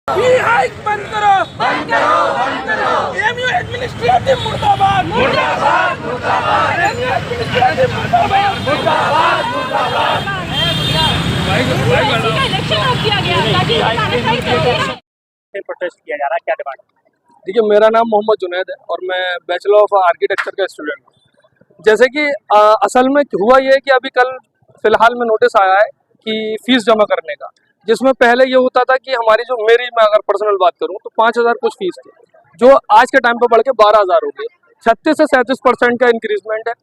Hike बंद करो, बंद करो, बंद करो। एमयू एडमिनिस्ट्रेटिव मुर्दाबाद, मुर्दाबाद, मुर्दाबाद। एमयू एडमिनिस्ट्रेटिव मुर्दाबाद, मुर्दाबाद, मुर्दाबाद। इलेक्शन रोक दिया गया ताकि प्रोटेस्ट किया जा रहा है, क्या डिमांड? देखिए, मेरा नाम मोहम्मद जुनैद है और मैं बैचलर ऑफ आर्किटेक्चर का स्टूडेंट हूँ। जैसे कि असल में हुआ ये है कि अभी कल फिलहाल में नोटिस आया है कि फीस जमा करने का, जिसमें पहले ये होता था कि हमारी मैं अगर पर्सनल बात करूँ तो 5,000 कुछ फीस थी, जो आज के टाइम पे बढ़ के 12,000 हो गई। 36 से 37% का इंक्रीजमेंट है।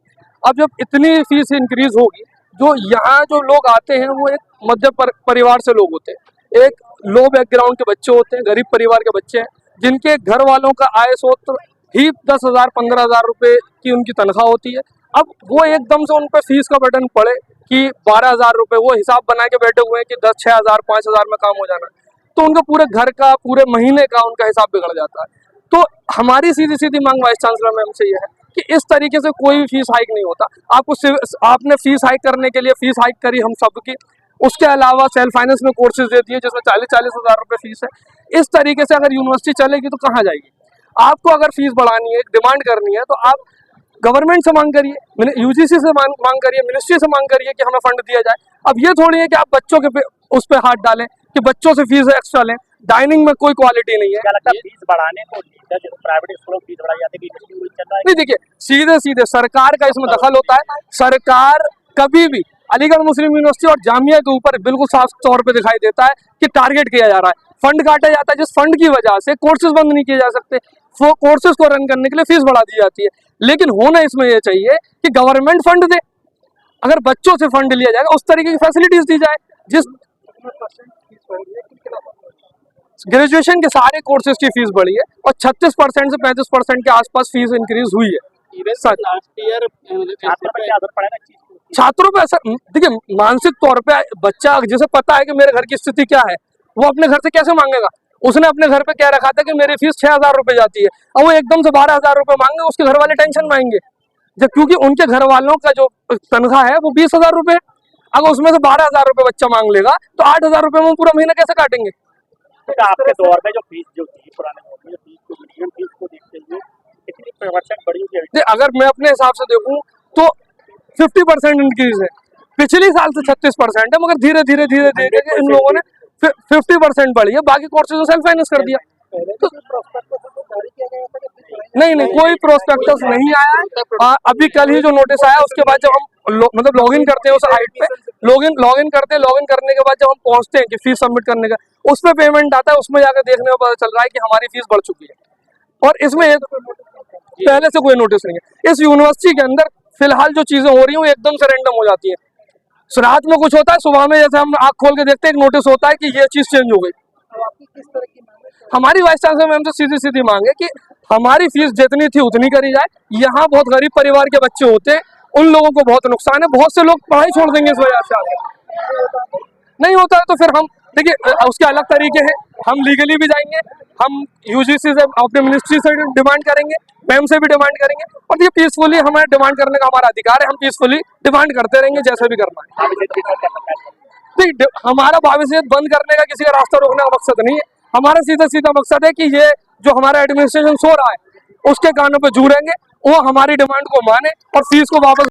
अब जब इतनी फीस इंक्रीज होगी, जो यहाँ जो लोग आते हैं वो एक मध्य परिवार से लोग होते हैं, एक लो बैकग्राउंड के बच्चे होते हैं, गरीब परिवार के बच्चे हैं, जिनके घर वालों का आय स्रोत ही 10,000 15,000 रुपये की उनकी तनख्वाह होती है। अब वो एकदम से उन पर फीस का बर्डन पड़े कि 12,000 रुपये, वो हिसाब बना के बैठे हुए हैं कि 10 6,000 5,000 में काम हो जाना, तो उनका पूरे घर का पूरे महीने का उनका हिसाब बिगड़ जाता है। तो हमारी सीधी सीधी मांग वाइस चांसलर मैम से ये है कि इस तरीके से कोई भी फीस हाइक नहीं होता। आपने फीस हाइक करने के लिए फीस हाइक करी हम सबकी, उसके अलावा सेल्फ फाइनेंस में कोर्सेज देती है जिसमें 40-40 हज़ार रुपये फीस है। इस तरीके से अगर यूनिवर्सिटी चलेगी तो कहाँ जाएगी? आपको अगर फीस बढ़ानी है, डिमांड करनी है, तो आप गवर्नमेंट से मांग करिए, यूजीसी से मांग करिए, मिनिस्ट्री से मांग करिए कि हमें फंड दिया जाए। अब ये थोड़ी है कि आप बच्चों के उस पर हाथ डालें कि बच्चों से फीस एक्स्ट्रा लें। डाइनिंग में कोई क्वालिटी नहीं है। क्या लगता है फीस बढ़ाने को प्राइवेट स्कूलों में फीस बढ़ाई जाती है? नहीं, देखिए, सीधे सीधे सरकार का इसमें दखल होता है। सरकार कभी भी अलीगढ़ मुस्लिम यूनिवर्सिटी और जामिया के ऊपर बिल्कुल साफ तौर पे दिखाई देता है कि टारगेट किया जा रहा है, फंड काटा जाता है, जिस फंड की वजह से कोर्सेज बंद नहीं किए जा सकते। वो कोर्सेज को रन करने के लिए फीस बढ़ा दी जाती है। लेकिन होना इसमें यह चाहिए कि गवर्नमेंट फंड दे, अगर बच्चों से फंड लिया जाएगा उस तरीके की फैसिलिटीज दी जाए। जिस ग्रेजुएशन के सारे कोर्सेज की फीस बढ़ी है और 36% से 35% के आसपास फीस इंक्रीज हुई है। छात्रों पे असर, देखिए, मानसिक तौर पे बच्चा जिसे पता है कि मेरे घर की स्थिति क्या है, वो अपने घर से कैसे मांगेगा? उसने अपने घर पे कह रखा था कि मेरी फीस 6,000 रुपये जाती है, अब वो एकदम से 12,000 रुपये मांगे, उसके घर वाले टेंशन में आएंगे। जब क्योंकि उनके घर वालों का जो तनख्वाह है वो 20,000 रुपये, अगर उसमें से 12,000 रुपये बच्चा मांग लेगा तो 8,000 रुपये में पूरा महीना कैसे काटेंगे? तो आपके दौर में जो फीस जो थी पुराने दौर में, फीस को मिनिमम फीस को देखते हुए कितनी % बढ़ी हुई? अगर मैं अपने हिसाब से देखूं तो 50% इंक्रीज है। पिछले साल से 36% है, मगर धीरे धीरे धीरे धीरे इन लोगों ने 50% बढ़ी है। बाकी कोर्सेज सेल्फ फाइनेंस कर दिया। तो नहीं, कोई प्रोस्पेक्टस नहीं आया है। अभी कल ही जो नोटिस आया उसके बाद जब हम लॉगिन करते हैं उस साइट पे, लॉगिन करने के बाद जब हम पहुंचते हैं कि फीस सबमिट करने का, उस पर पेमेंट आता है, उसमें जाकर देखने में पता चल रहा है कि हमारी फीस बढ़ चुकी है। और इसमें पहले से कोई नोटिस नहीं है। इस यूनिवर्सिटी के अंदर फिलहाल जो चीजें हो रही हैं वो एकदम से रैंडम हो जाती है। रात में कुछ होता है, सुबह में जैसे हम आँख खोल के देखते हैं एक नोटिस होता है कि ये चीज चेंज हो गई। हमारी वाइस चांसलर मैम से सीधी सीधी मांग है कि हमारी फीस जितनी थी उतनी करी जाए। यहाँ बहुत गरीब परिवार के बच्चे होते हैं, उन लोगों को बहुत नुकसान है, बहुत से लोग पढ़ाई छोड़ देंगे इस वजह से। आगे नहीं होता है तो फिर हम देखिए उसके अलग तरीके हैं, हम लीगली भी जाएंगे, हम यूजीसी से अपने मिनिस्ट्री से डिमांड करेंगे, मैम से भी डिमांड करेंगे, और ये पीसफुली हमें डिमांड करने का हमारा अधिकार है। हम पीसफुली डिमांड करते रहेंगे जैसे भी करना है। हमारा भविष्य बंद करने का, किसी का रास्ता रोकने का मकसद नहीं है। हमारा सीधा सीधा मकसद है कि ये जो हमारा एडमिनिस्ट्रेशन सो रहा है उसके कानों पे जूरेंगे, वो हमारी डिमांड को माने और फीस को वापस